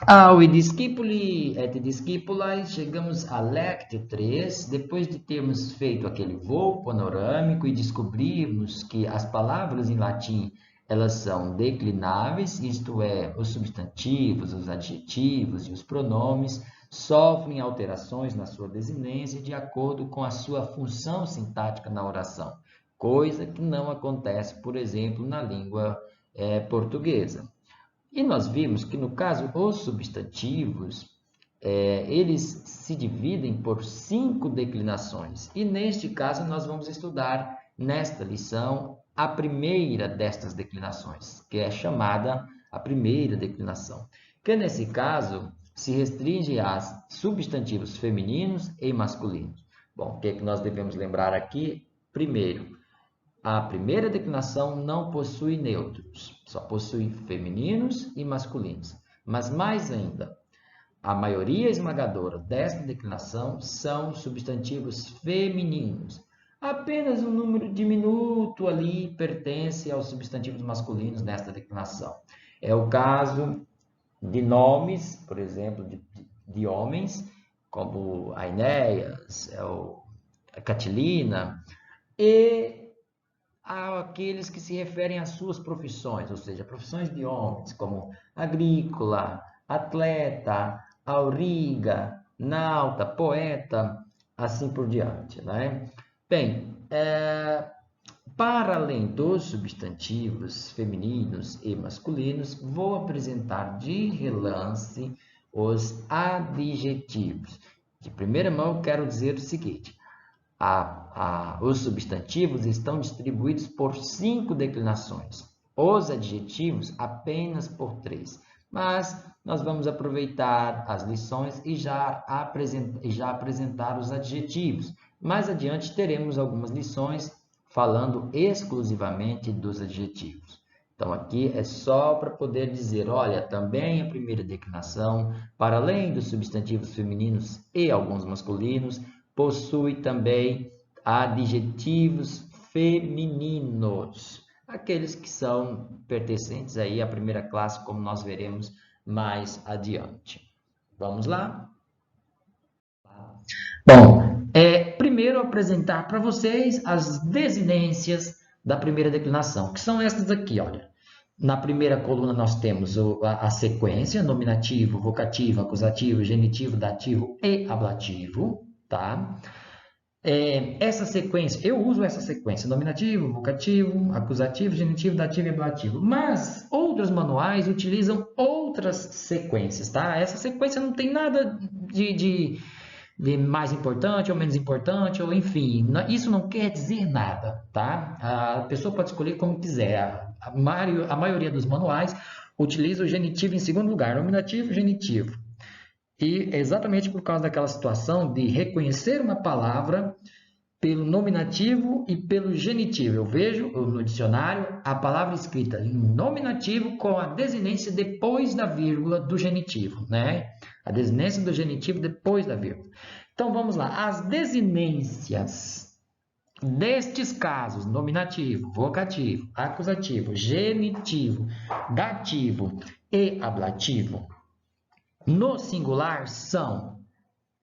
Ao discípuli et discípulas, chegamos à Lectio 3, depois de termos feito aquele voo panorâmico e descobrirmos que as palavras em latim elas são declináveis, isto é, os substantivos, os adjetivos e os pronomes sofrem alterações na sua desinência de acordo com a sua função sintática na oração, coisa que não acontece, por exemplo, na língua portuguesa. E nós vimos que, no caso, os substantivos, eles se dividem por 5 declinações. E, neste caso, nós vamos estudar, nesta lição, a primeira destas declinações, que é chamada a primeira declinação, que, nesse caso, se restringe a substantivos femininos e masculinos. Bom, o que é que nós devemos lembrar aqui? Primeiro, a primeira declinação não possui neutros, só possui femininos e masculinos. Mas mais ainda, a maioria esmagadora desta declinação são substantivos femininos. Apenas um número diminuto ali pertence aos substantivos masculinos nesta declinação. É o caso de nomes, por exemplo, de homens, como a Enéas, a Catilina, e àqueles que se referem às suas profissões, ou seja, profissões de homens, como agrícola, atleta, auriga, nauta, poeta, assim por diante, né? Bem, para além dos substantivos femininos e masculinos, vou apresentar de relance os adjetivos. De primeira mão, quero dizer o seguinte: os substantivos estão distribuídos por 5 declinações, os adjetivos apenas por 3. Mas nós vamos aproveitar as lições e já apresentar os adjetivos. Mais adiante teremos algumas lições falando exclusivamente dos adjetivos. Então, aqui é só para poder dizer, olha, também a primeira declinação, para além dos substantivos femininos e alguns masculinos, possui também adjetivos femininos, aqueles que são pertencentes aí à primeira classe, como nós veremos mais adiante. Vamos lá? Bom, primeiro apresentar para vocês as desinências da primeira declinação, que são estas aqui, olha. Na primeira coluna nós temos a sequência, nominativo, vocativo, acusativo, genitivo, dativo e ablativo, tá? Essa sequência, eu uso essa sequência, nominativo, vocativo, acusativo, genitivo, dativo e ablativo, mas outros manuais utilizam outras sequências, tá? Essa sequência não tem nada de mais importante ou menos importante, ou enfim, isso não quer dizer nada, tá? A pessoa pode escolher como quiser. A maioria dos manuais utiliza o genitivo em segundo lugar, nominativo, genitivo. E é exatamente por causa daquela situação de reconhecer uma palavra pelo nominativo e pelo genitivo. Eu vejo no dicionário a palavra escrita em nominativo com a desinência depois da vírgula do genitivo, né? A desinência do genitivo depois da vírgula. Então, vamos lá. As desinências destes casos, nominativo, vocativo, acusativo, genitivo, dativo e ablativo, no singular são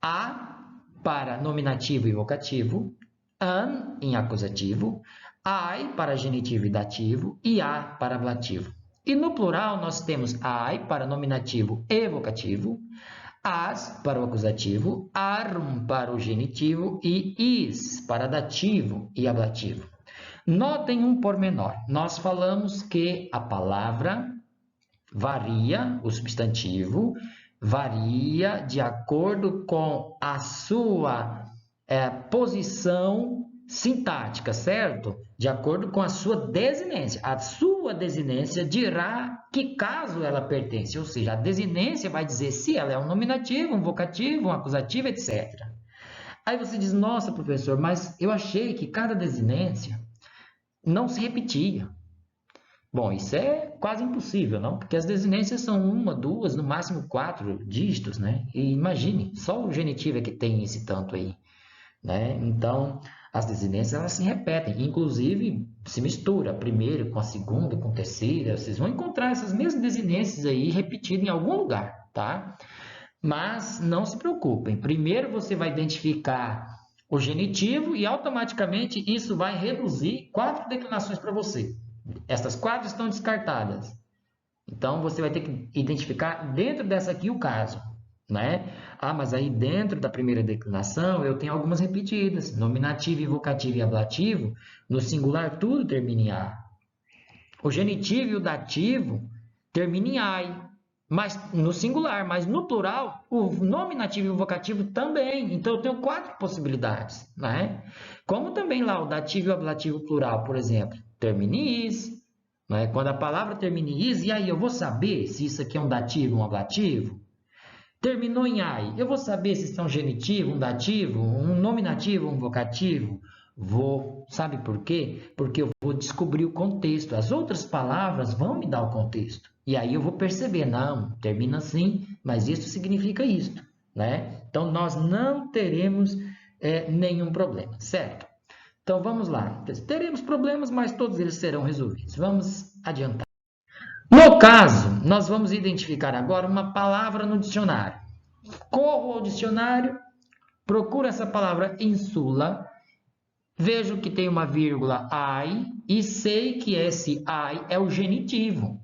a para nominativo e vocativo, an em acusativo, ai para genitivo e dativo e a para ablativo. E no plural nós temos ai para nominativo e vocativo, as para o acusativo, arm para o genitivo e is para dativo e ablativo. Notem um pormenor. Nós falamos que a palavra varia, o substantivo varia de acordo com a sua posição sintática, certo? De acordo com a sua desinência. A sua desinência dirá que caso ela pertence, ou seja, a desinência vai dizer se ela é um nominativo, um vocativo, um acusativo, etc. Aí você diz, nossa, professor, mas eu achei que cada desinência não se repetia. Bom, isso é quase impossível, não? Porque as desinências são 1, 2, no máximo 4 dígitos, né? E imagine, só o genitivo é que tem esse tanto aí, né? Então, As desinências elas se repetem, inclusive se mistura a primeira com a segunda, com a terceira. Vocês vão encontrar essas mesmas desinências aí repetidas em algum lugar, tá? Mas não se preocupem. Primeiro você vai identificar o genitivo e automaticamente isso vai reduzir 4 declinações para você. Essas 4 estão descartadas. Então você vai ter que identificar dentro dessa aqui o caso, né? Ah, mas aí dentro da primeira declinação eu tenho algumas repetidas. Nominativo, vocativo e ablativo, no singular tudo termina em A. O genitivo e o dativo terminam em AI, mas no singular, mas no plural, o nominativo e o vocativo também. Então eu tenho 4 possibilidades, né? Como também lá o dativo e o ablativo plural, por exemplo, termina em is, né? Quando a palavra termina em is, e aí eu vou saber se isso aqui é um dativo ou um ablativo? Terminou em ai, eu vou saber se são genitivo, um dativo, um nominativo, um vocativo? Vou. Sabe por quê? Porque eu vou descobrir o contexto. As outras palavras vão me dar o contexto. E aí eu vou perceber, não, termina assim, mas isso significa isto, né? Então, nós não teremos nenhum problema, certo? Então, vamos lá. Teremos problemas, mas todos eles serão resolvidos. Vamos adiantar. No caso, nós vamos identificar agora uma palavra no dicionário. Corro ao dicionário, procuro essa palavra insula, vejo que tem uma vírgula ai e sei que esse ai é o genitivo.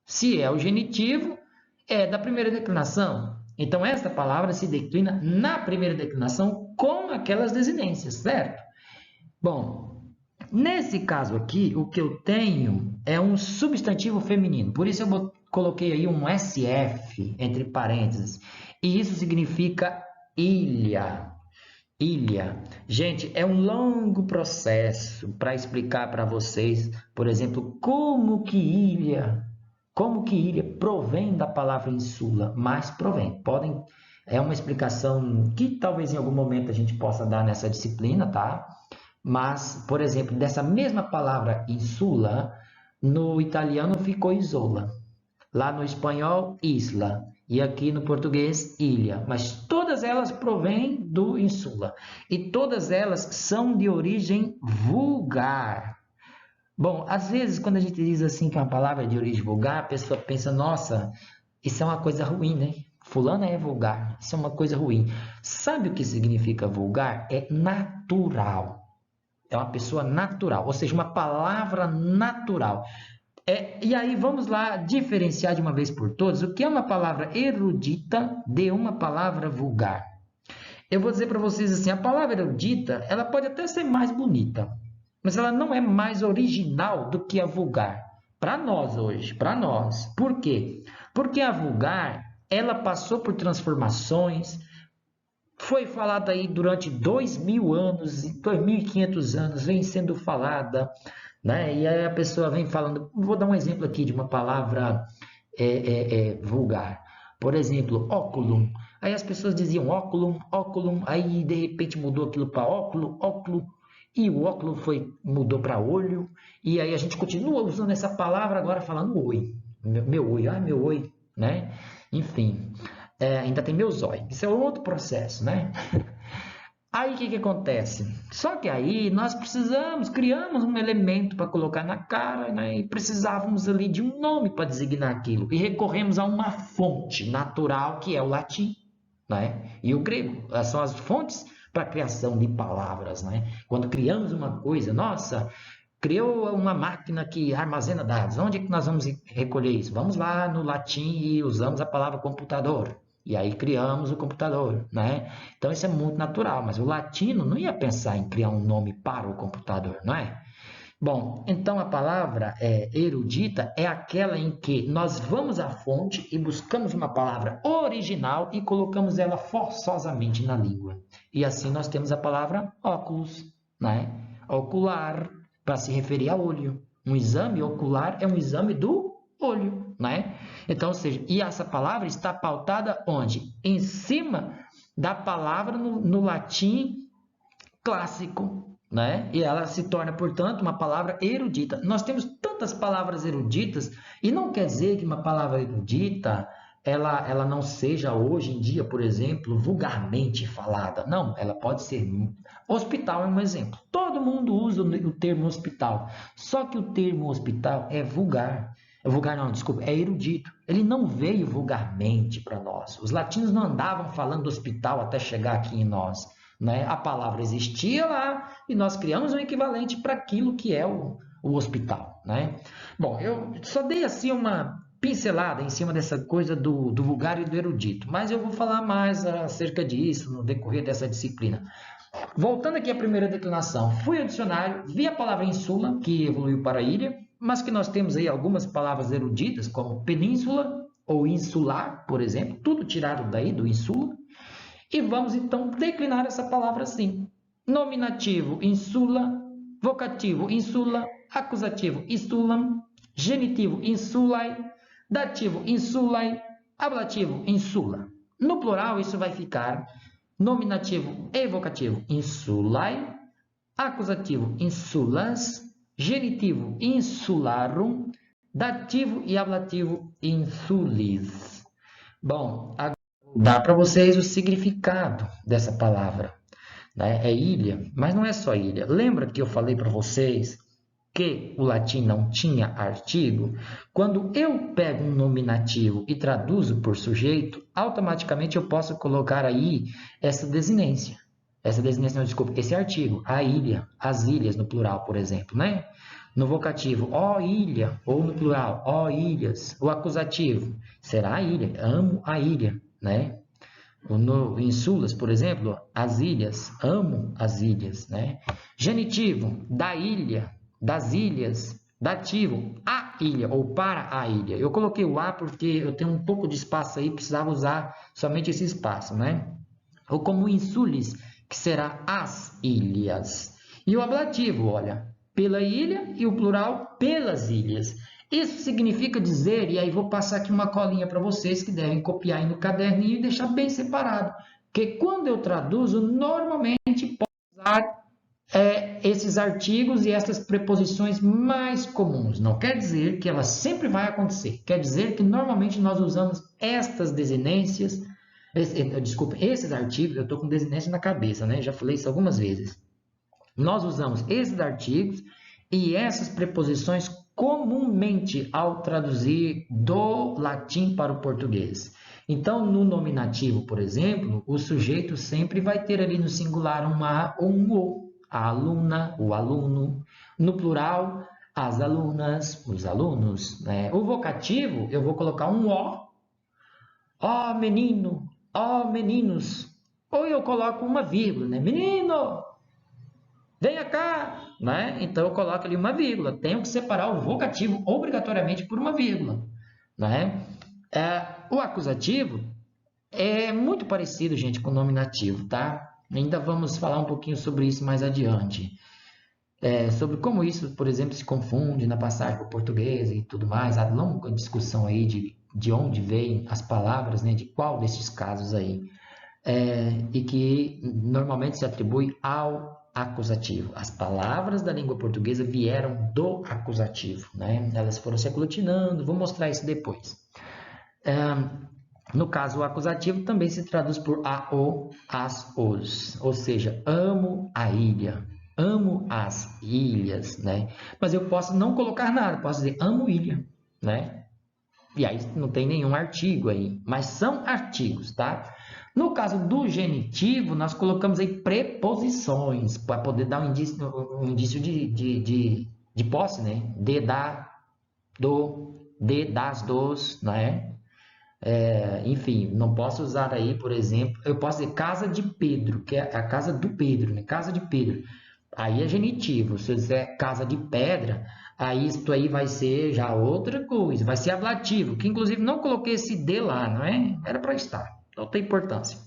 Se é o genitivo, é da primeira declinação. Então, esta palavra se declina na primeira declinação com aquelas desinências, certo? Bom, nesse caso aqui, o que eu tenho é um substantivo feminino. Por isso eu coloquei aí um SF entre parênteses. E isso significa ilha. Ilha. Gente, é um longo processo para explicar para vocês, por exemplo, como que ilha provém da palavra insula, mas provém. É uma explicação que talvez em algum momento a gente possa dar nessa disciplina, tá? Mas, por exemplo, dessa mesma palavra insula, no italiano ficou isola. Lá no espanhol, isla. E aqui no português, ilha. Mas todas elas provêm do insula. E todas elas são de origem vulgar. Bom, às vezes, quando a gente diz assim que uma palavra é de origem vulgar, a pessoa pensa, nossa, isso é uma coisa ruim, né? Fulano é vulgar, isso é uma coisa ruim. Sabe o que significa vulgar? É natural. É uma pessoa natural, ou seja, uma palavra natural. E aí vamos lá diferenciar de uma vez por todas o que é uma palavra erudita de uma palavra vulgar. Eu vou dizer para vocês assim, a palavra erudita, ela pode até ser mais bonita, mas ela não é mais original do que a vulgar. Para nós hoje, para nós. Por quê? Porque a vulgar, ela passou por transformações, foi falada aí durante 2.000 anos, 2.500 anos, vem sendo falada, né? E aí a pessoa vem falando, vou dar um exemplo aqui de uma palavra vulgar. Por exemplo, óculum. Aí as pessoas diziam óculum, óculum, aí de repente mudou aquilo para óculo, óculo, e o óculo mudou para olho, e aí a gente continua usando essa palavra agora falando oi. Meu oi, meu oi, né? Enfim, ainda tem meu zóio. Isso é outro processo, né? Aí o que acontece? Só que aí nós criamos um elemento para colocar na cara, né? E precisávamos ali de um nome para designar aquilo. E recorremos a uma fonte natural que é o latim, né? E o grego. São as fontes para a criação de palavras, né? Quando criamos uma coisa, nossa, criou uma máquina que armazena dados. Onde é que nós vamos recolher isso? Vamos lá no latim e usamos a palavra computador. E aí criamos o computador, né? Então isso é muito natural, mas o latino não ia pensar em criar um nome para o computador, não é? Bom, então a palavra erudita é aquela em que nós vamos à fonte e buscamos uma palavra original e colocamos ela forçosamente na língua. E assim nós temos a palavra óculos, né? Ocular, para se referir a olho. Um exame ocular é um exame do olho, né? Então, ou seja, e essa palavra está pautada onde? Em cima da palavra no latim clássico, né? E ela se torna, portanto, uma palavra erudita. Nós temos tantas palavras eruditas, e não quer dizer que uma palavra erudita ela não seja hoje em dia, por exemplo, vulgarmente falada. Não, ela pode ser. Hospital é um exemplo. Todo mundo usa o termo hospital. Só que o termo hospital é vulgar. É vulgar não, desculpa, é erudito. Ele não veio vulgarmente para nós. Os latinos não andavam falando do hospital até chegar aqui em nós. Né? A palavra existia lá e nós criamos um equivalente para aquilo que é o hospital. Né? Bom, eu só dei assim uma pincelada em cima dessa coisa do vulgar e do erudito, mas eu vou falar mais acerca disso no decorrer dessa disciplina. Voltando aqui à primeira declinação, fui ao dicionário, vi a palavra insula, que evoluiu para ilha, mas que nós temos aí algumas palavras eruditas, como península ou insular, por exemplo, tudo tirado daí do insula, e vamos então declinar essa palavra assim. Nominativo, insula, vocativo, insula, acusativo, insulam, genitivo, insulae, dativo, insulae, ablativo, insula. No plural, isso vai ficar nominativo e vocativo, insulae, acusativo, insulas, genitivo, insularum, dativo e ablativo, insulis. Bom, agora dá para vocês o significado dessa palavra. Né? É ilha, mas não é só ilha. Lembra que eu falei para vocês que o latim não tinha artigo? Quando eu pego um nominativo e traduzo por sujeito, automaticamente eu posso colocar aí essa desinência. Essa desinência, não, desculpa, esse artigo, a ilha, as ilhas no plural, por exemplo, né? No vocativo, ó ilha, ou no plural, ó ilhas. O acusativo, será a ilha, amo a ilha, né? No insulas, por exemplo, as ilhas, amo as ilhas, né? Genitivo, da ilha, das ilhas. Dativo, a ilha ou para a ilha. Eu coloquei o a porque eu tenho um pouco de espaço aí, precisava usar somente esse espaço, né? Ou como insulis, que será as ilhas. E o ablativo, olha, pela ilha e o plural pelas ilhas. Isso significa dizer, e aí vou passar aqui uma colinha para vocês que devem copiar aí no caderninho e deixar bem separado, que quando eu traduzo, normalmente posso usar esses artigos e essas preposições mais comuns. Não quer dizer que ela sempre vai acontecer, quer dizer que normalmente nós usamos estas desinências, esses artigos, eu estou com desinência na cabeça, né? Já falei isso algumas vezes. Nós usamos esses artigos e essas preposições comumente ao traduzir do latim para o português. Então, no nominativo, por exemplo, o sujeito sempre vai ter ali no singular um a ou um o. A aluna, o aluno. No plural, as alunas, os alunos. Né? O vocativo, eu vou colocar um o. Ó menino, ó meninos. Ou eu coloco uma vírgula, né? Menino, venha cá, né? Então eu coloco ali uma vírgula. Tenho que separar o vocativo obrigatoriamente por uma vírgula, né? O acusativo é muito parecido, gente, com o nominativo, tá? Ainda vamos falar um pouquinho sobre isso mais adiante. Sobre como isso, por exemplo, se confunde na passagem para o português e tudo mais. Há longa discussão aí de onde vêm as palavras, né? De qual desses casos aí. E que normalmente se atribui ao acusativo. As palavras da língua portuguesa vieram do acusativo, né? Elas foram se aglutinando, vou mostrar isso depois. No caso, o acusativo também se traduz por a, o, as, os, ou seja, amo a ilha, amo as ilhas, né? Mas eu posso não colocar nada, posso dizer amo ilha, né? E aí não tem nenhum artigo aí, mas são artigos, tá? No caso do genitivo, nós colocamos aí preposições para poder dar um indício de posse, né? De, da, do, de, das, dos, né? Enfim, não posso usar aí, por exemplo, eu posso dizer casa de Pedro, que é a casa do Pedro, né? Casa de Pedro. Aí é genitivo. Se eu disser casa de pedra, aí isso aí vai ser já outra coisa, vai ser ablativo, que inclusive não coloquei esse de lá, não é? Era para estar, não tem importância.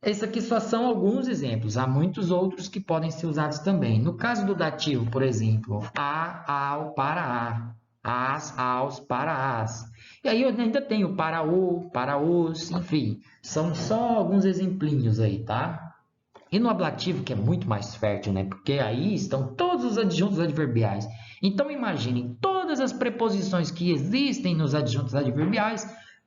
Esses aqui só são alguns exemplos, há muitos outros que podem ser usados também. No caso do dativo, por exemplo, a, ao, para a, as, aos, para as. E aí eu ainda tenho para o, para os, enfim, são só alguns exemplinhos aí, tá? E no ablativo, que é muito mais fértil, né? Porque aí estão todos os adjuntos adverbiais. Então, imaginem todas as preposições que existem nos adjuntos adverbiais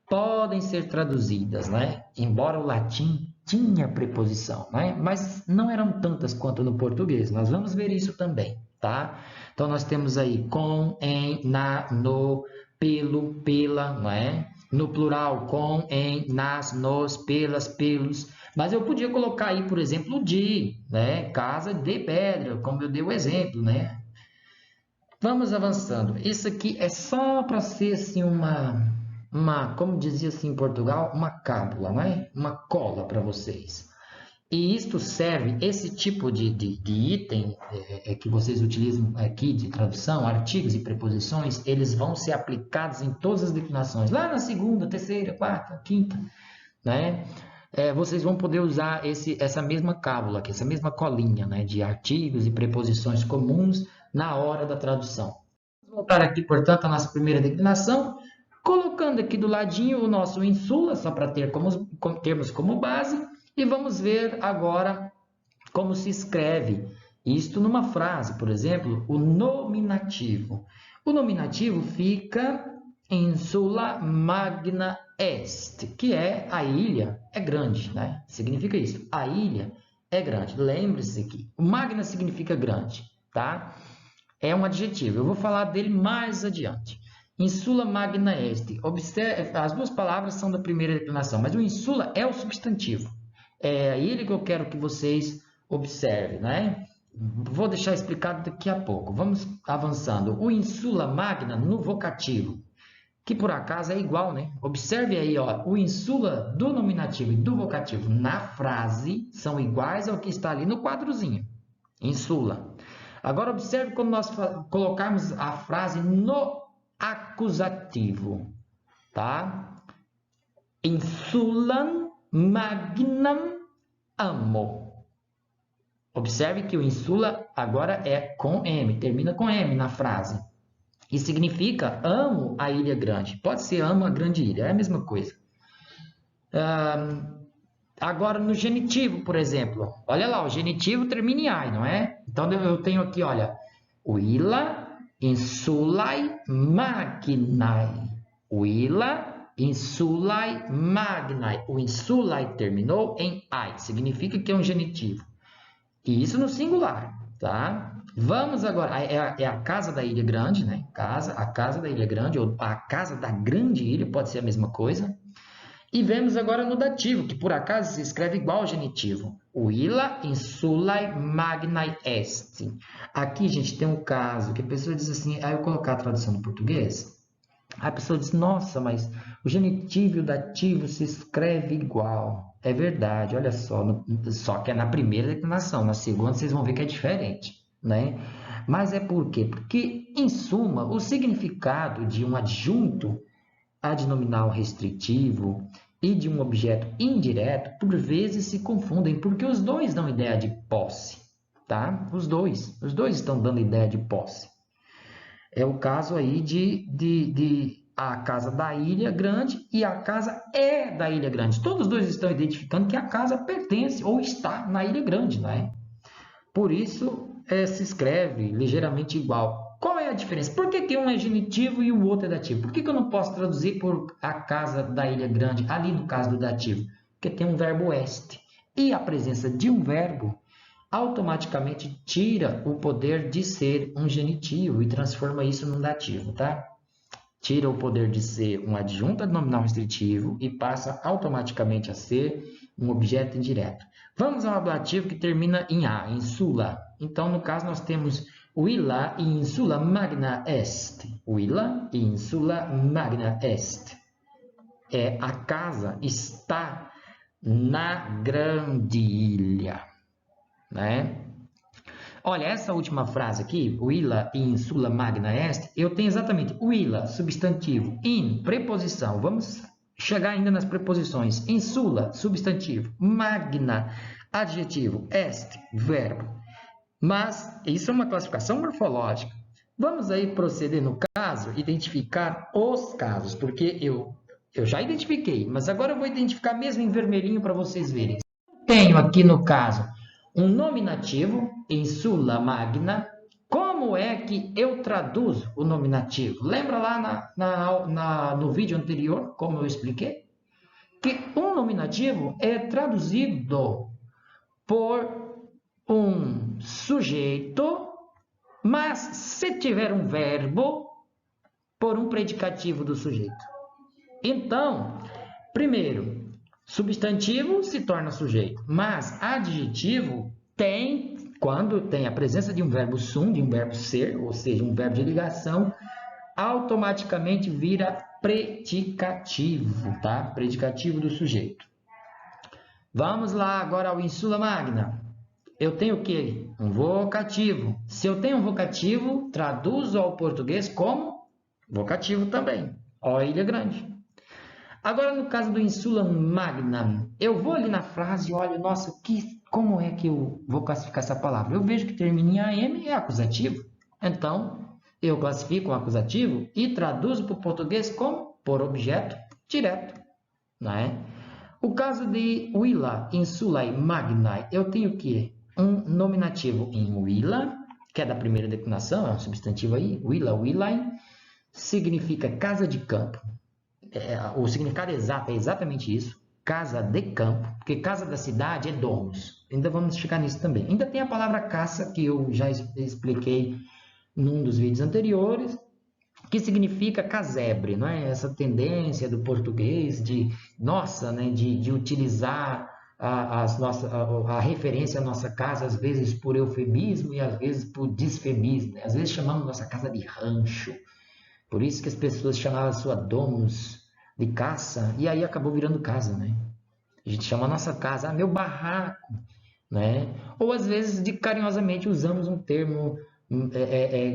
podem ser traduzidas, né? Embora o latim tinha preposição, né? Mas não eram tantas quanto no português. Nós vamos ver isso também, tá? Então, nós temos aí com, em, na, no, pelo, pela, não é? No plural, com, em, nas, nos, pelas, pelos. Mas eu podia colocar aí, por exemplo, de, né? Casa de pedra, como eu dei o exemplo, né? Vamos avançando. Isso aqui é só para ser assim como dizia assim em Portugal, uma cábula, né? Uma cola para vocês. E isto serve, esse tipo de item que vocês utilizam aqui de tradução, artigos e preposições, eles vão ser aplicados em todas as declinações. Lá na segunda, terceira, quarta, quinta, né? Vocês vão poder usar essa mesma cábula, essa mesma colinha, né? De artigos e preposições comuns na hora da tradução. Vamos voltar aqui, portanto, à nossa primeira declinação, colocando aqui do ladinho o nosso insula, só para termos como base, e vamos ver agora como se escreve isto numa frase. Por exemplo, o nominativo. O nominativo fica insula magna est, que é a ilha é grande, né? Significa isso, a ilha é grande. Lembre-se que o magna significa grande, tá? É um adjetivo. Eu vou falar dele mais adiante. Insula magna est. Observe, as duas palavras são da primeira declinação, mas o insula é o substantivo. É ele que eu quero que vocês observem, né? Vou deixar explicado daqui a pouco. Vamos avançando. O insula magna no vocativo, que por acaso é igual, né? Observe aí, ó, o insula do nominativo e do vocativo na frase são iguais ao que está ali no quadrozinho. Insula. Agora, observe quando nós colocarmos a frase no acusativo, tá? Insulam magnam amo. Observe que o insula agora é com M, termina com M na frase. E significa amo a ilha grande. Pode ser amo a grande ilha, é a mesma coisa. Agora, no genitivo, por exemplo. Olha lá, o genitivo termina em ai, não é? Então, eu tenho aqui, olha. Uila insulai magnae. Uila insulai magnae. O insulai terminou em ai. Significa que é um genitivo. E isso no singular, tá? Vamos agora. É a casa da ilha grande, né? A casa da ilha grande, ou a casa da grande ilha, pode ser a mesma coisa. E vemos agora no dativo, que por acaso se escreve igual ao genitivo. Uila insulae magnae est. Aqui, gente, tem um caso que a pessoa diz assim, aí eu colocar a tradução no português, a pessoa diz, nossa, mas o genitivo e o dativo se escreve igual. É verdade, olha só, só que é na primeira declinação, na segunda vocês vão ver que é diferente, né? Mas é por quê? Porque, em suma, o significado de um adjunto adnominal restritivo e de um objeto indireto, por vezes se confundem, porque os dois dão ideia de posse, tá? Os dois estão dando ideia de posse. É o caso aí de a casa da ilha grande e a casa é da ilha grande. Todos os dois estão identificando que a casa pertence ou está na ilha grande, não é? Por isso, se escreve ligeiramente igual. Qual é a diferença? Por que um é genitivo e o outro é dativo? Por que eu não posso traduzir por a casa da ilha grande, ali no caso do dativo? Porque tem um verbo est. E a presença de um verbo automaticamente tira o poder de ser um genitivo e transforma isso num dativo, tá? Tira o poder de ser um adjunto adnominal restritivo e passa automaticamente a ser um objeto indireto. Vamos ao ablativo que termina em a, insula. Então, no caso, nós temos uila insula magna est. Uila insula magna est. A casa está na grande ilha, né? Olha, essa última frase aqui, uila insula magna est, eu tenho exatamente uila, substantivo, in, preposição. Vamos chegar ainda nas preposições. Insula, substantivo, magna, adjetivo, est, verbo. Mas isso é uma classificação morfológica. Vamos aí proceder no caso, identificar os casos, porque eu já identifiquei, mas agora eu vou identificar mesmo em vermelhinho para vocês verem. Tenho aqui no caso um nominativo, insula magna, com como é que eu traduzo o nominativo? Lembra lá no vídeo anterior, como eu expliquei? Que um nominativo é traduzido por um sujeito, mas se tiver um verbo, por um predicativo do sujeito. Então, primeiro, substantivo se torna sujeito, mas adjetivo quando tem a presença de um verbo sum, de um verbo ser, ou seja, um verbo de ligação, automaticamente vira predicativo, tá? Predicativo do sujeito. Vamos lá agora ao insula magna. Eu tenho o quê? Um vocativo. Se eu tenho um vocativo, traduzo ao português como vocativo também. Ó, Ilha Grande. Agora, no caso do insula magna, eu vou ali na frase e olho, nossa, como é que eu vou classificar essa palavra? Eu vejo que termina em AM, é acusativo. Então, eu classifico o acusativo e traduzo para o português como por objeto direto. Não é? O caso de Willa, insulae magnae, eu tenho o quê? Um nominativo em Willa, que é da primeira declinação, é um substantivo aí, Willa, Willae, significa casa de campo. O significado exato é exatamente isso, casa de campo, porque casa da cidade é domus. Ainda vamos chegar nisso também. Ainda tem a palavra caça, que eu já expliquei num dos vídeos anteriores, que significa casebre, não é? Essa tendência do português de utilizar a referência à nossa casa, às vezes por eufemismo e às vezes por disfemismo. Às vezes chamamos nossa casa de rancho. Por isso que as pessoas chamavam a sua domus de caça, e aí acabou virando casa, né? A gente chama a nossa casa, meu barraco, né? Ou às vezes, carinhosamente, usamos um termo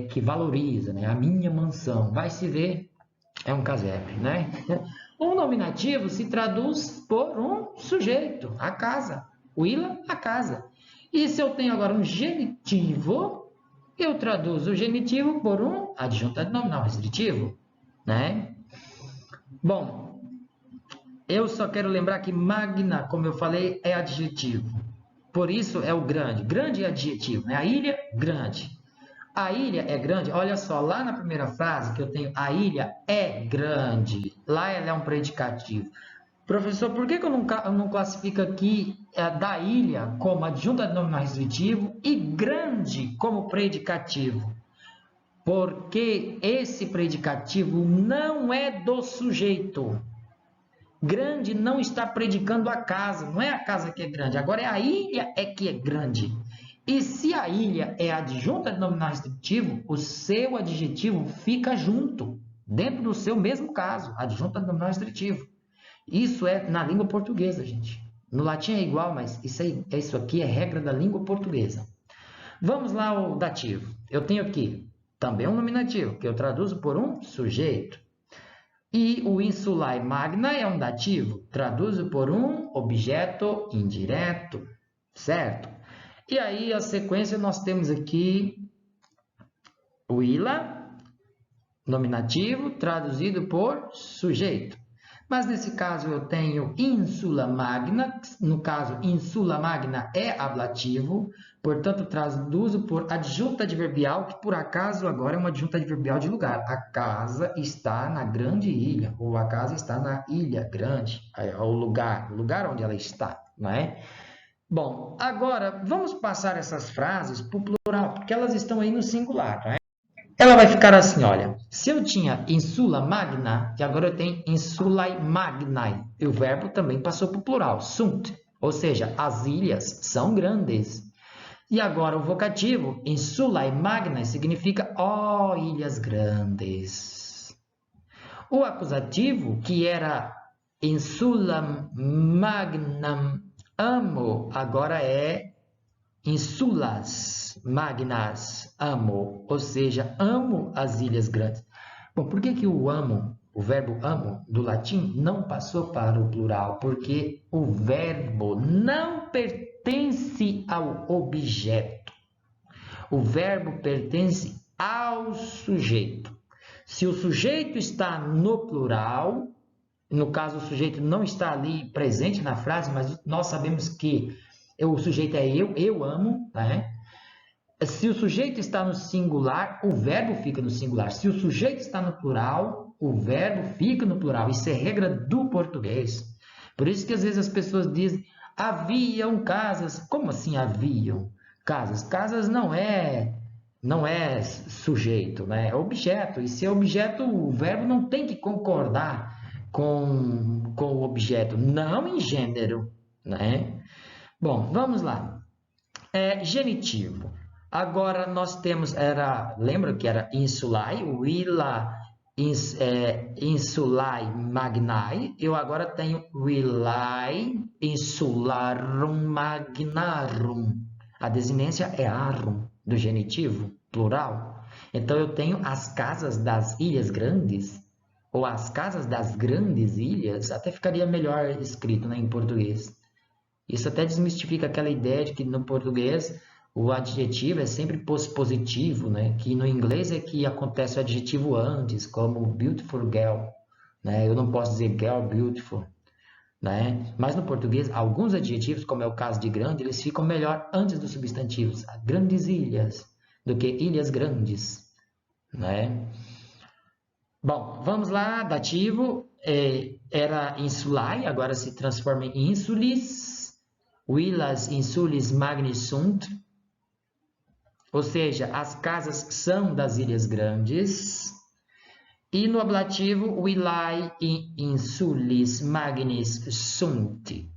que valoriza, né? A minha mansão. Vai se ver, é um casebre, né? Um nominativo se traduz por um sujeito, a casa. Willa, a casa. E se eu tenho agora um genitivo, eu traduzo o genitivo por um adjunto nominal restritivo, né? Bom, eu só quero lembrar que magna, como eu falei, é adjetivo. Por isso é o grande. Grande é adjetivo, né? A ilha, grande. A ilha é grande. Olha só, lá na primeira frase que eu tenho, a ilha é grande. Lá ela é um predicativo. Professor, por que eu não classifico aqui da ilha como adjunto nominal restritivo e grande como predicativo? Porque esse predicativo não é do sujeito. Grande não está predicando a casa, não é a casa que é grande, agora é a ilha que é grande. E se a ilha é adjunta nominal restritivo, o seu adjetivo fica junto, dentro do seu mesmo caso, adjunta nominal restritivo. Isso é na língua portuguesa, gente. No latim é igual, mas isso aqui é regra da língua portuguesa. Vamos lá ao dativo. Eu tenho aqui também um nominativo, que eu traduzo por um sujeito. E o insulae magna é um dativo, traduzo por um objeto indireto, certo? E aí, a sequência, nós temos aqui o illa, nominativo, traduzido por sujeito. Mas nesse caso eu tenho insula magna, no caso insula magna é ablativo, portanto traduzo por adjunta adverbial, que por acaso agora é uma adjunta adverbial de lugar. A casa está na grande ilha, ou a casa está na ilha grande, é o lugar onde ela está, não é? Bom, agora vamos passar essas frases para o plural, porque elas estão aí no singular, não é? Ela vai ficar assim, olha, se eu tinha insula magna, e agora eu tenho insulae magnae, e o verbo também passou para o plural, sunt, ou seja, as ilhas são grandes. E agora o vocativo, insulae magnae, significa, ó, ilhas grandes. O acusativo, que era insula magnam amo, agora é insulas magnas amo, ou seja, amo as ilhas grandes. Bom, por que o verbo amo do latim não passou para o plural? Porque o verbo não pertence ao objeto. O verbo pertence ao sujeito. Se o sujeito está no plural, no caso o sujeito não está ali presente na frase, mas nós sabemos que o sujeito é eu amo, né? Se o sujeito está no singular, o verbo fica no singular. Se o sujeito está no plural, o verbo fica no plural. Isso é regra do português. Por isso que às vezes as pessoas dizem, haviam casas. Como assim haviam casas? Casas não é sujeito, né? É objeto. E se é objeto, o verbo não tem que concordar com o objeto, não em gênero, né? Bom, vamos lá. Genitivo. Agora nós temos, lembra que era insulae, villa insulae magnae. Eu agora tenho villae insularum magnarum. A desinência é arum, do genitivo, plural. Então eu tenho as casas das ilhas grandes, ou as casas das grandes ilhas, até ficaria melhor escrito, né, em português. Isso até desmistifica aquela ideia de que no português o adjetivo é sempre positivo, né? Que no inglês é que acontece o adjetivo antes, como beautiful girl, né? Eu não posso dizer girl beautiful, né? Mas no português, alguns adjetivos, como é o caso de grande, eles ficam melhor antes dos substantivos, grandes ilhas, do que ilhas grandes, né? Bom, vamos lá, dativo, era insulae, agora se transforma em insulis. Villas insulis magni sunt, ou seja, as casas são das ilhas grandes. E no ablativo, villae insulis magnis sunt.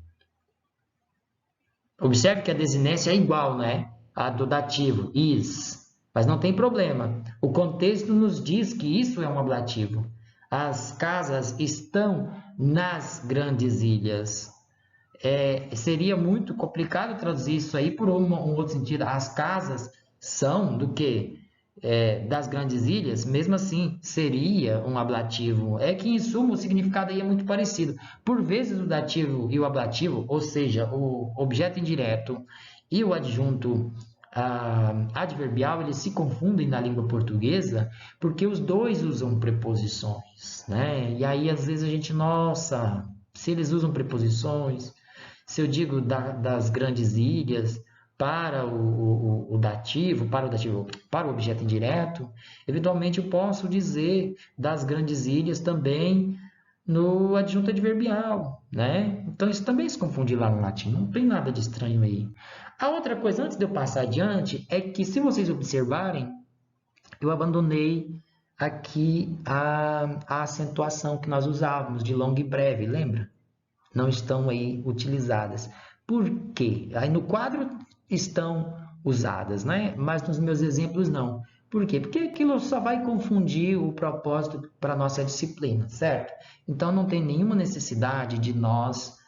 Observe que a desinência é igual, né? A do dativo, is. Mas não tem problema. O contexto nos diz que isso é um ablativo. As casas estão nas grandes ilhas. Seria muito complicado traduzir isso aí por um outro sentido. As casas são do quê? Das grandes ilhas, mesmo assim, seria um ablativo. É que, em suma, o significado aí é muito parecido. Por vezes, o dativo e o ablativo, ou seja, o objeto indireto e o adjunto adverbial, eles se confundem na língua portuguesa porque os dois usam preposições, né? E aí, às vezes, a gente, nossa, se eles usam preposições, se eu digo das grandes ilhas para o dativo, para o objeto indireto, eventualmente eu posso dizer das grandes ilhas também no adjunto adverbial, né? Então isso também se confunde lá no latim, não tem nada de estranho aí. A outra coisa, antes de eu passar adiante, é que se vocês observarem, eu abandonei aqui a acentuação que nós usávamos de longo e breve, lembra? Não estão aí utilizadas. Por quê? Aí no quadro estão usadas, né? Mas nos meus exemplos não. Por quê? Porque aquilo só vai confundir o propósito para a nossa disciplina, certo? Então não tem nenhuma necessidade de nós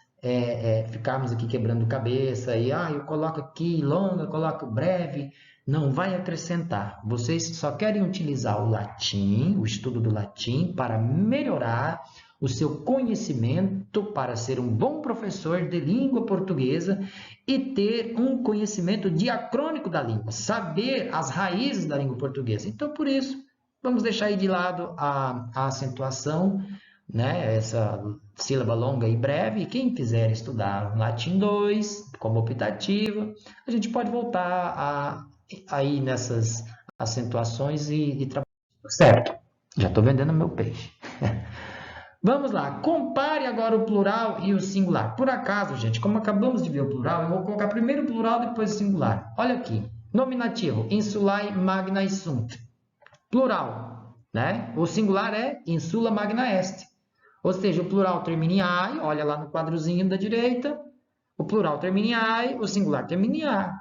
ficarmos aqui quebrando cabeça e eu coloco aqui longa, coloco breve. Não vai acrescentar. Vocês só querem utilizar o latim, o estudo do latim, para melhorar o seu conhecimento para ser um bom professor de língua portuguesa e ter um conhecimento diacrônico da língua, saber as raízes da língua portuguesa. Então, por isso, vamos deixar aí de lado a acentuação, né? Essa sílaba longa e breve. E quem quiser estudar Latim 2 como optativa, a gente pode voltar aí nessas acentuações e trabalhar. Certo, já estou vendendo meu peixe. Vamos lá, compare agora o plural e o singular. Por acaso, gente, como acabamos de ver o plural, eu vou colocar primeiro o plural, depois o singular. Olha aqui, nominativo, insulae magna sunt. Plural, né? O singular é insula magna est. Ou seja, o plural termina em ai, olha lá no quadrozinho da direita. O plural termina em ai, o singular termina em a.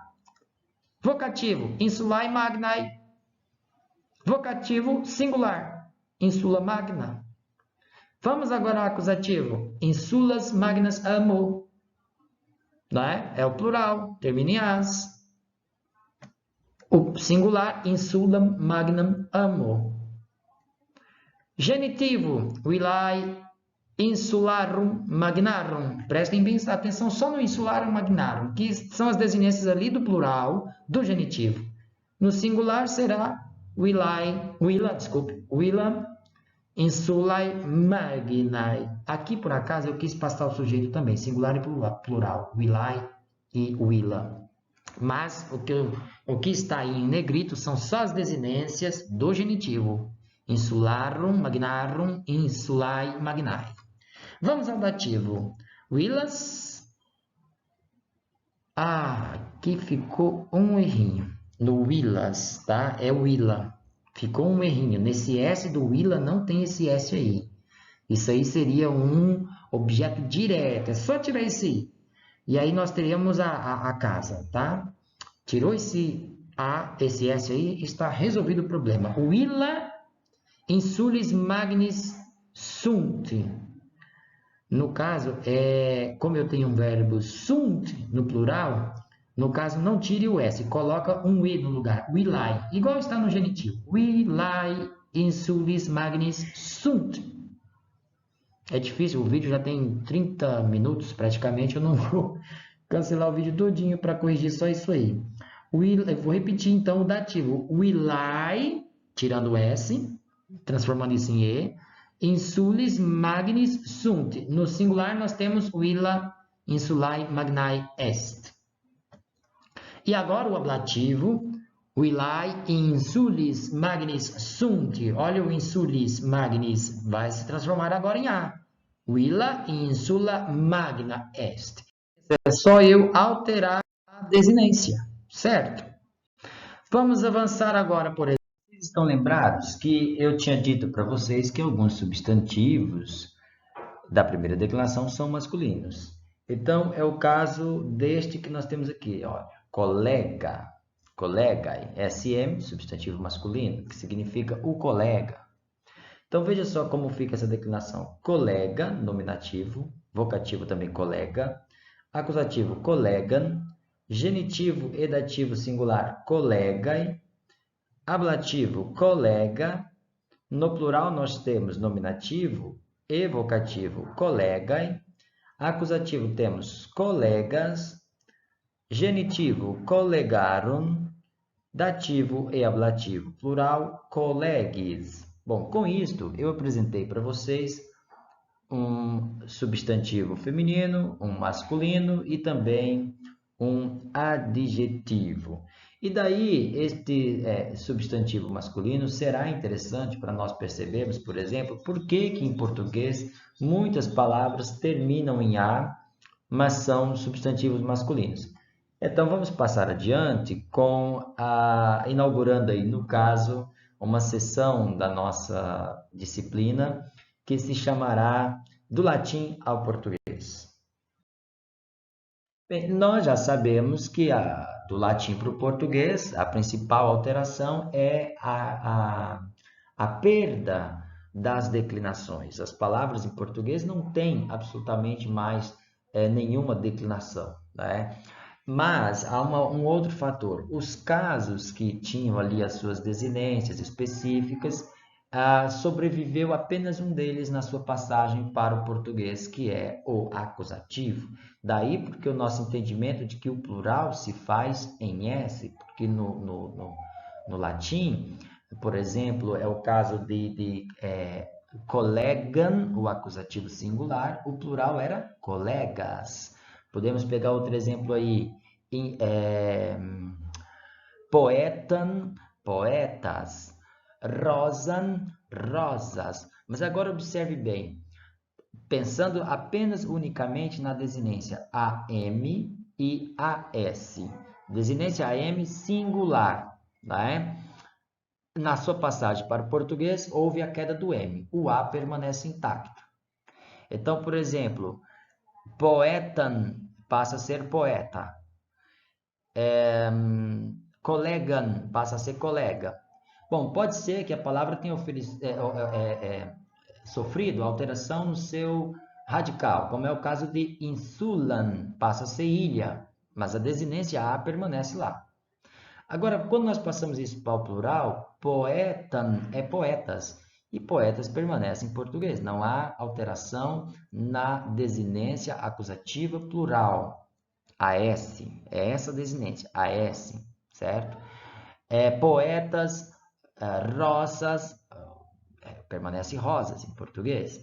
Vocativo, insulae magnae. Vocativo singular, insula magna. Vamos agora ao acusativo. Insulas magnas amo. Não é? É o plural, termina em as. O singular, insulam magnam amo. Genitivo, villae insularum magnarum. Prestem bem atenção só no insularum magnarum, que são as desinências ali do plural do genitivo. No singular será villa insulae magnae. Aqui, por acaso, eu quis passar o sujeito também, singular e plural. Villae e villa. Mas o que está aí em negrito são só as desinências do genitivo. Insularum, magnarum, insulae, magnae. Vamos ao dativo. Willas. Aqui ficou um errinho. No Willas, tá? É Willa. Ficou um errinho. Nesse S do Willa não tem esse S aí. Isso aí seria um objeto direto. É só tirar esse I. E aí nós teríamos a casa, tá? Tirou esse S aí, está resolvido o problema. Willa insulis magnis sunt. No caso, como eu tenho um verbo sunt no plural, no caso não tire o S, coloca um E no lugar. Willai, igual está no genitivo. Willai insulis magnis sunt. É difícil, o vídeo já tem 30 minutos praticamente, eu não vou cancelar o vídeo todinho para corrigir só isso aí. Eu vou repetir então o dativo. Willai, tirando o S, transformando isso em E. Insulis magnis sunt. No singular nós temos Willa insulae magnae est. E agora o ablativo. Willai insulis magnis sunt. Olha o insulis magnis. Vai se transformar agora em A. Willa insula magna est. É só eu alterar a desinência, certo? Vamos avançar agora, por exemplo. Vocês estão lembrados que eu tinha dito para vocês que alguns substantivos da primeira declinação são masculinos. Então, é o caso deste que nós temos aqui. Olha, colega, colega, SM, substantivo masculino, que significa o colega. Então, veja só como fica essa declinação. Colega, nominativo, vocativo também colega, acusativo colegan, genitivo e dativo singular colegae, ablativo colega, no plural nós temos nominativo e vocativo colegae, acusativo temos colegas, genitivo colegarum, dativo e ablativo plural colegues. Bom, com isto eu apresentei para vocês um substantivo feminino, um masculino e também um adjetivo. E daí, este substantivo masculino será interessante para nós percebermos, por exemplo, por que em português muitas palavras terminam em A, mas são substantivos masculinos. Então, vamos passar adiante inaugurando aí, no caso, uma seção da nossa disciplina que se chamará do latim ao português. Bem, nós já sabemos que do latim para o português, a principal alteração é a perda das declinações. As palavras em português não têm absolutamente mais nenhuma declinação, né? Mas há um outro fator. Os casos que tinham ali as suas desinências específicas, sobreviveu apenas um deles na sua passagem para o português, que é o acusativo. Daí porque o nosso entendimento de que o plural se faz em S, porque no latim, por exemplo, é o caso de colegam, o acusativo singular, o plural era colegas. Podemos pegar outro exemplo aí, poetam, poetas, rosam, rosas. Mas agora observe bem, pensando apenas unicamente na desinência AM e AS. Desinência AM singular, né? Na sua passagem para o português, houve a queda do M. O A permanece intacto. Então, por exemplo, poetam passa a ser poeta. Colegan passa a ser colega. Bom, pode ser que a palavra tenha sofrido alteração no seu radical, como é o caso de insulan, passa a ser ilha, mas a desinência A permanece lá. Agora, quando nós passamos isso para o plural, poetam é poetas, e poetas permanecem em português. Não há alteração na desinência acusativa plural. AS, é essa desinência, AS, certo? Poetas, rosas, permanece rosas em português.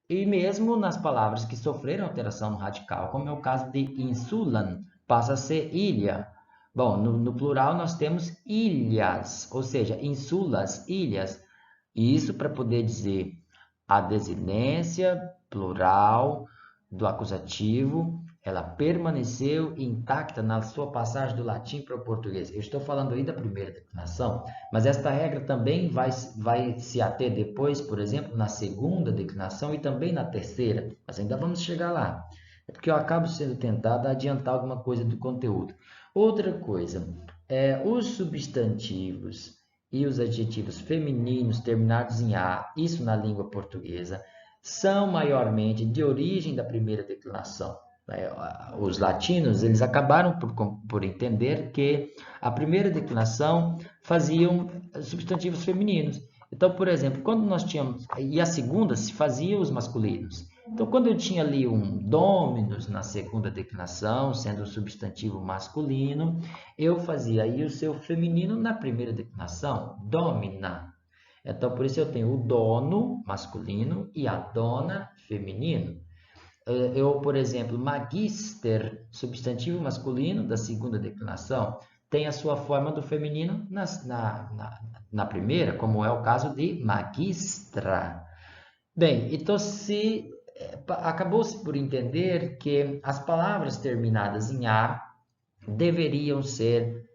E mesmo nas palavras que sofreram alteração no radical, como é o caso de insulan, passa a ser ilha. Bom, no plural nós temos ilhas, ou seja, insulas, ilhas. Isso para poder dizer a desinência plural do acusativo, ela permaneceu intacta na sua passagem do latim para o português. Eu estou falando aí da primeira declinação, mas esta regra também vai se ater depois, por exemplo, na segunda declinação e também na terceira, mas ainda vamos chegar lá. É porque eu acabo sendo tentado a adiantar alguma coisa do conteúdo. Outra coisa, os substantivos e os adjetivos femininos terminados em A, isso na língua portuguesa, são maiormente de origem da primeira declinação. Os latinos eles acabaram por entender que a primeira declinação faziam substantivos femininos. Então, por exemplo, quando nós tínhamos... E a segunda se fazia os masculinos. Então, quando eu tinha ali um dominus na segunda declinação, sendo o substantivo masculino, eu fazia aí o seu feminino na primeira declinação, domina. Então, por isso eu tenho o dono masculino e a dona feminino. Eu, por exemplo, magister, substantivo masculino da segunda declinação, tem a sua forma do feminino na primeira, como é o caso de magistra. Bem, então acabou-se por entender que as palavras terminadas em A deveriam ser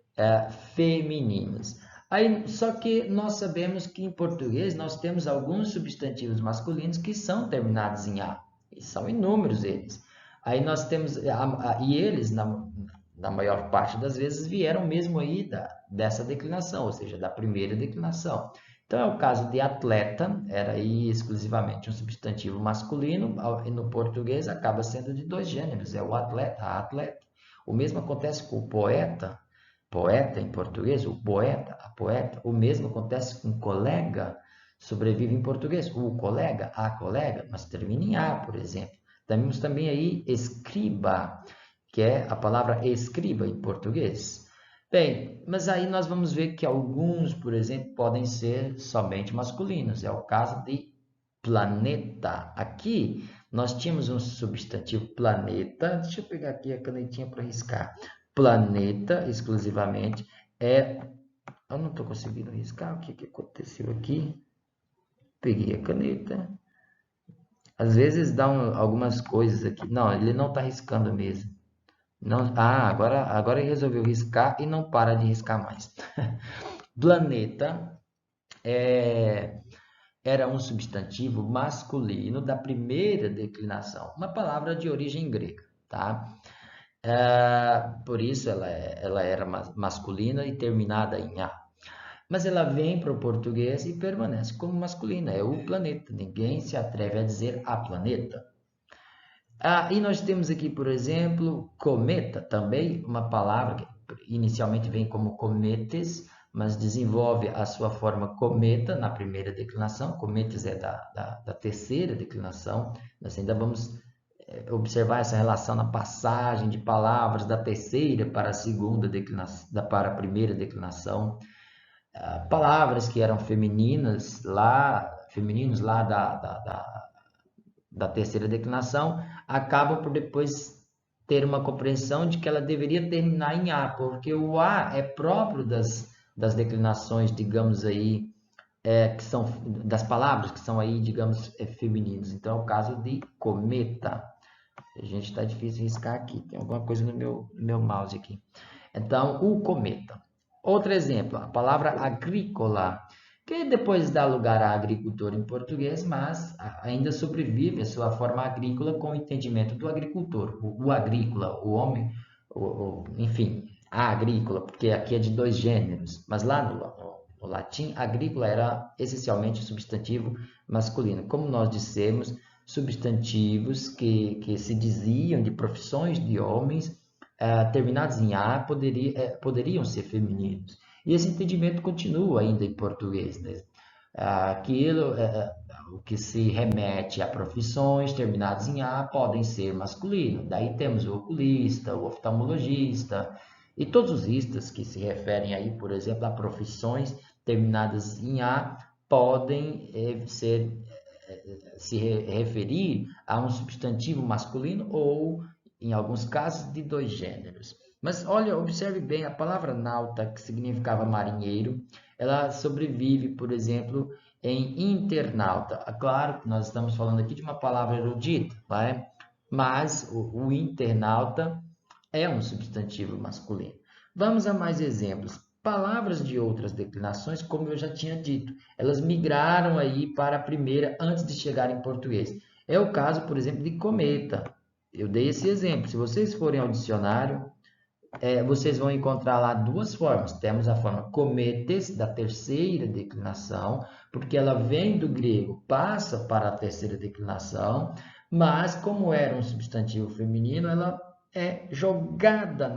femininas. Aí, só que nós sabemos que em português nós temos alguns substantivos masculinos que são terminados em A, e são inúmeros eles. Aí nós temos, e eles, na maior parte das vezes, vieram mesmo aí dessa declinação, ou seja, da primeira declinação. Então, é o caso de atleta, era aí exclusivamente um substantivo masculino, e no português acaba sendo de dois gêneros, é o atleta, a atleta. O mesmo acontece com o poeta, poeta em português, o poeta, a poeta. O mesmo acontece com colega, sobrevive em português, o colega, a colega, mas termina em A, por exemplo. Temos também aí escriba, que é a palavra escriba em português. Bem, mas aí nós vamos ver que alguns, por exemplo, podem ser somente masculinos. É o caso de planeta. Aqui nós tínhamos um substantivo planeta. Deixa eu pegar aqui a canetinha para riscar. Planeta, exclusivamente, é... Eu não estou conseguindo riscar. O que aconteceu aqui? Peguei a caneta. Às vezes dá algumas coisas aqui. Não, ele não está riscando mesmo. Não, agora ele resolveu riscar e não para de riscar mais. Planeta era um substantivo masculino da primeira declinação, uma palavra de origem grega, tá? Por isso ela era masculina e terminada em A. Mas ela vem para o português e permanece como masculina, é o planeta. Ninguém se atreve a dizer a planeta. E nós temos aqui, por exemplo, cometa, também uma palavra que inicialmente vem como cometes, mas desenvolve a sua forma cometa na primeira declinação. Cometes é da terceira declinação. Nós ainda vamos observar essa relação na passagem de palavras da terceira para a segunda declinação, para a primeira declinação. Palavras que eram femininos lá da terceira declinação, acabam por depois ter uma compreensão de que ela deveria terminar em A, porque o A é próprio das declinações, digamos aí, que são das palavras que são aí, digamos, femininas. Então, é o caso de cometa. A gente está difícil de riscar aqui, tem alguma coisa no meu mouse aqui. Então, o cometa. Outro exemplo, a palavra agrícola, que depois dá lugar a agricultor em português, mas ainda sobrevive a sua forma agrícola com o entendimento do agricultor, o agrícola, o homem, enfim, a agrícola, porque aqui é de dois gêneros, mas lá no latim, agrícola era essencialmente substantivo masculino. Como nós dissemos, substantivos que se diziam de profissões de homens, terminados em A, poderiam ser femininos. E esse entendimento continua ainda em português, né? Aquilo, o que se remete a profissões terminadas em A podem ser masculinos. Daí temos o oculista, o oftalmologista e todos os istas que se referem aí, por exemplo, a profissões terminadas em A podem se referir a um substantivo masculino ou, em alguns casos, de dois gêneros. Mas olha, observe bem, a palavra nauta, que significava marinheiro, ela sobrevive, por exemplo, em internauta. É claro que nós estamos falando aqui de uma palavra erudita, vai? Mas o internauta é um substantivo masculino. Vamos a mais exemplos. Palavras de outras declinações, como eu já tinha dito, elas migraram aí para a primeira antes de chegar em português. É o caso, por exemplo, de cometa. Eu dei esse exemplo. Se vocês forem ao dicionário, vocês vão encontrar lá duas formas. Temos a forma cometes, da terceira declinação, porque ela vem do grego, passa para a terceira declinação, mas como era um substantivo feminino, ela é jogada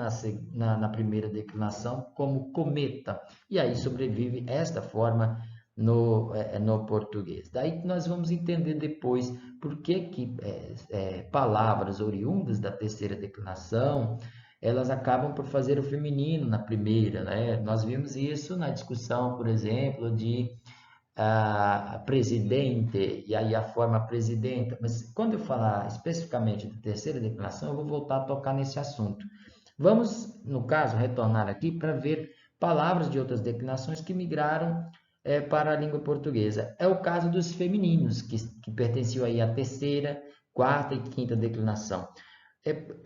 na primeira declinação como cometa. E aí sobrevive esta forma no português. Daí nós vamos entender depois por que palavras oriundas da terceira declinação elas acabam por fazer o feminino na primeira, né? Nós vimos isso na discussão, por exemplo, de presidente, e aí a forma presidenta. Mas quando eu falar especificamente da terceira declinação, eu vou voltar a tocar nesse assunto. Vamos, no caso, retornar aqui para ver palavras de outras declinações que migraram para a língua portuguesa. É o caso dos femininos, que pertenciam aí à terceira, quarta e quinta declinação.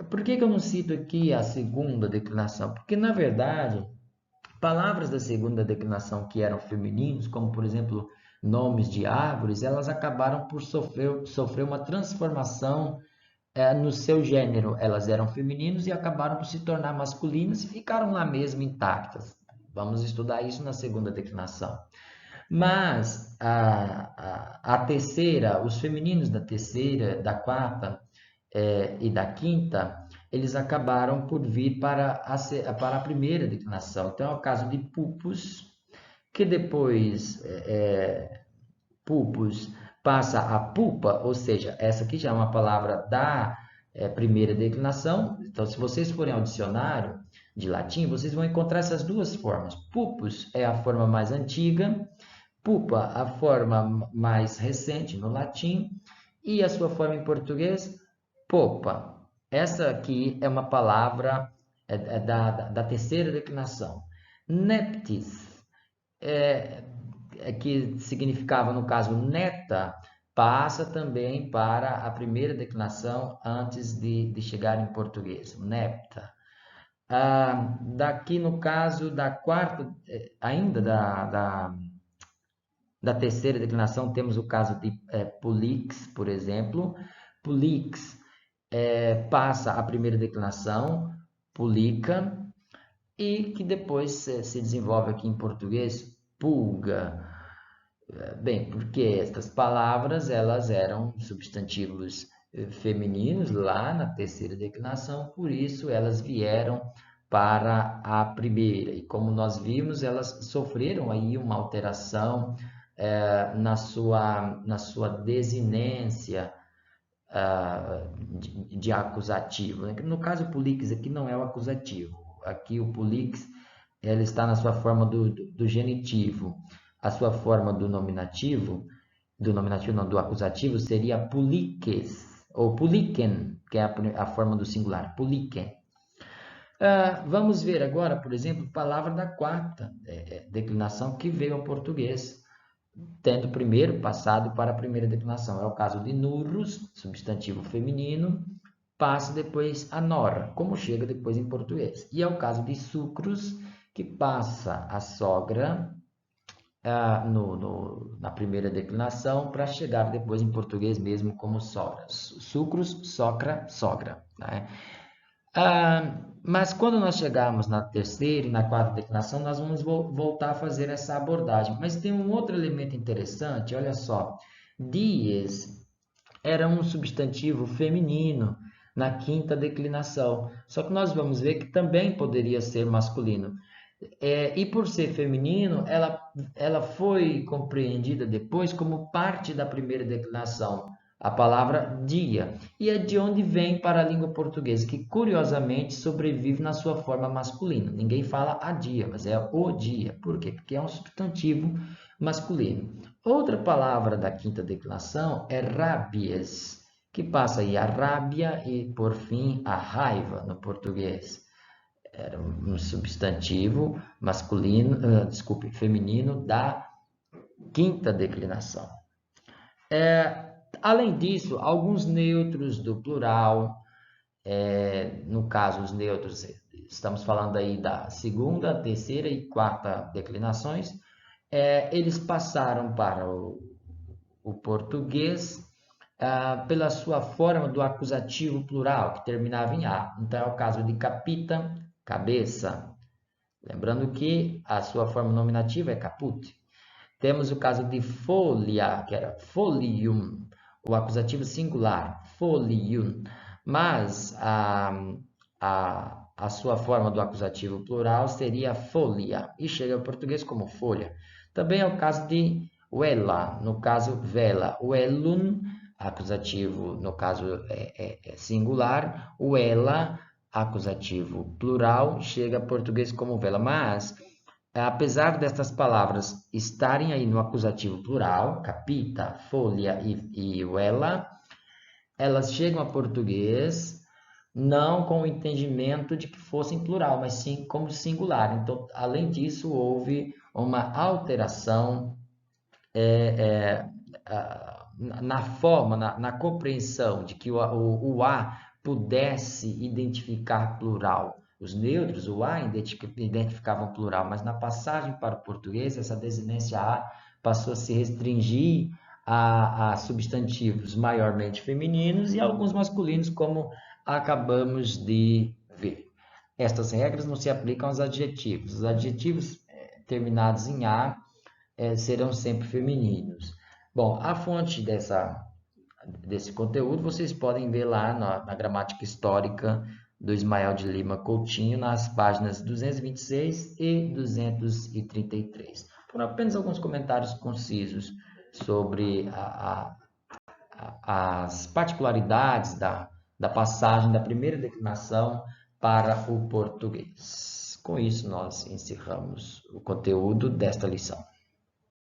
Por que eu não cito aqui a segunda declinação? Porque, na verdade, palavras da segunda declinação que eram femininos, como, por exemplo, nomes de árvores, elas acabaram por sofrer uma transformação no seu gênero. Elas eram femininos e acabaram por se tornar masculinas e ficaram lá mesmo intactas. Vamos estudar isso na segunda declinação. Mas a terceira, os femininos da terceira, da quarta e da quinta, eles acabaram por vir para a primeira declinação. Então, é o caso de pupus, que depois pupus passa a pupa, ou seja, essa aqui já é uma palavra da primeira declinação. Então, se vocês forem ao dicionário de latim, vocês vão encontrar essas duas formas. Pupus é a forma mais antiga, pupa a forma mais recente no latim, e a sua forma em português, popa. Essa aqui é uma palavra da terceira declinação. Neptis, que significava, no caso, neta, passa também para a primeira declinação antes de chegar em português, nepta. Daqui, no caso da quarta, ainda da terceira declinação, temos o caso de polix, por exemplo. Polix passa a primeira declinação, pulica, e que depois se desenvolve aqui em português, pulga. Bem, porque estas palavras elas eram substantivos femininos lá na terceira declinação, por isso elas vieram para a primeira. E como nós vimos, elas sofreram aí uma alteração na sua desinência de acusativo. No caso, o polix aqui não é o acusativo. Aqui o polix ela está na sua forma do genitivo. A sua forma do nominativo não, do acusativo, seria poliques, ou poliken, que é a forma do singular, poliken. Vamos ver agora, por exemplo, palavra da quarta declinação que veio ao português, tendo primeiro passado para a primeira declinação. É o caso de nurros, substantivo feminino, passa depois a nora, como chega depois em português. E é o caso de sucros, que passa a sogra na primeira declinação para chegar depois em português mesmo como sogra. Sucros, socra, sogra. Né? Mas quando nós chegarmos na terceira e na quarta declinação, nós vamos voltar a fazer essa abordagem. Mas tem um outro elemento interessante, olha só. Dies era um substantivo feminino na quinta declinação. Só que nós vamos ver que também poderia ser masculino. E por ser feminino, ela foi compreendida depois como parte da primeira declinação, a palavra dia. E é de onde vem para a língua portuguesa, que curiosamente sobrevive na sua forma masculina. Ninguém fala a dia, mas é o dia. Por quê? Porque é um substantivo masculino. Outra palavra da quinta declinação é rabies, que passa aí a rábia e, por fim, a raiva no português. era um substantivo masculino, feminino da quinta declinação. Além disso, alguns neutros do plural, no caso, os neutros, estamos falando aí da segunda, terceira e quarta declinações, eles passaram para o português pela sua forma do acusativo plural, que terminava em A. Então, é o caso de capita, cabeça. Lembrando que a sua forma nominativa é caput. Temos o caso de folha, que era folium, o acusativo singular, folium. Mas a sua forma do acusativo plural seria folia, e chega ao português como folha. Também é o caso de vela, no caso vela, velum, acusativo no caso é singular, vela, acusativo plural, chega ao português como vela. Mas, apesar destas palavras estarem aí no acusativo plural, capita, folha e vela, elas chegam a português não com o entendimento de que fossem plural, mas sim como singular. Então, além disso, houve uma alteração na forma, na compreensão de que o A pudesse identificar plural. Os neutros, o A, identificavam plural, mas na passagem para o português, essa desinência A passou a se restringir a substantivos maiormente femininos e alguns masculinos, como acabamos de ver. Estas regras não se aplicam aos adjetivos. Os adjetivos terminados em A serão sempre femininos. Bom, a fonte desse conteúdo vocês podem ver lá na gramática histórica do Ismael de Lima Coutinho, nas páginas 226 e 233. Foram apenas alguns comentários concisos sobre as particularidades da passagem da primeira declinação para o português. Com isso, nós encerramos o conteúdo desta lição.